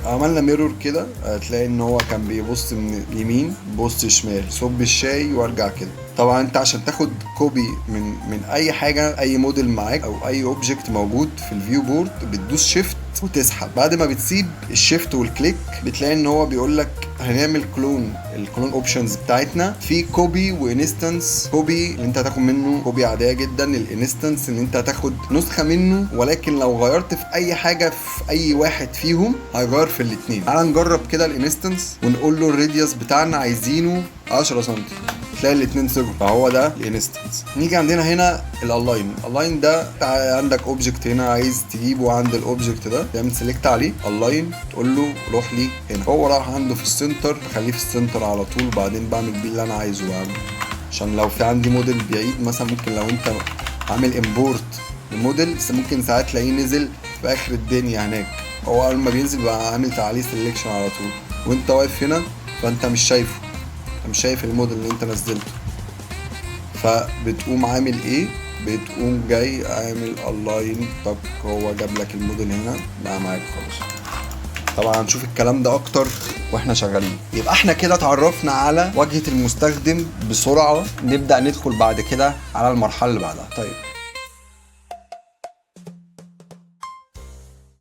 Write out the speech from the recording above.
عملنا ميرور كده، هتلاقي ان هو كان بيبص من يمين بص شمال، صب الشاي وارجع كده. طبعا انت عشان تاخد كوبي من اي حاجه، اي موديل معاك او اي اوبجكت موجود في الفيو بورد، بتدوس شيفت وتسحب. بعد ما بتسيب الشيفت والكليك بتلاقي ان هو بيقول لك هنعمل كلون. الكلون اوبشنز بتاعتنا في كوبي وانستنس. كوبي اللي انت هتاخد منه كوبي عاديه جدا، الانستنس ان انت هتاخد نسخه منه، ولكن لو غيرت في اي حاجه في اي واحد فيهم هيغير في الاثنين. تعال نجرب كده الانستنس ونقول له الراديوس بتاعنا عايزينه 10 سم، تلاقي الاثنين صغر، فهو ده الانستنس. نيجي عندنا هنا الالاين. الالاين ده عندك اوبجكت هنا عايز تجيبه عند الاوبجكت ده، تعمل سيلكت عليه الاين، تقول له روح لي هنا. هو راح عنده في السنتر، بخليه في السنتر على طول، بعدين بعمل بيه اللي انا عايزه يعني. عشان لو في عندي موديل بعيد مثلا، ممكن لو انت عامل امبورت لموديل ممكن ساعات تلاقيه نزل في اخر الدنيا هناك، هو اول ما بينزل بقى عامل عليه سيلكشن على طول، وانت واقف هنا فانت مش شايفه، مش شايف الموديل اللي انت نزلته. فبتقوم عامل ايه؟ بتقوم جاي عامل الاين، طب هو جاب لك الموديل هنا بقى معاك خلاص. طبعا هنشوف الكلام ده اكتر واحنا شغالين. يبقى احنا كده اتعرفنا على واجهة المستخدم بسرعة، نبدأ ندخل بعد كده على المرحلة اللي بعدها. طيب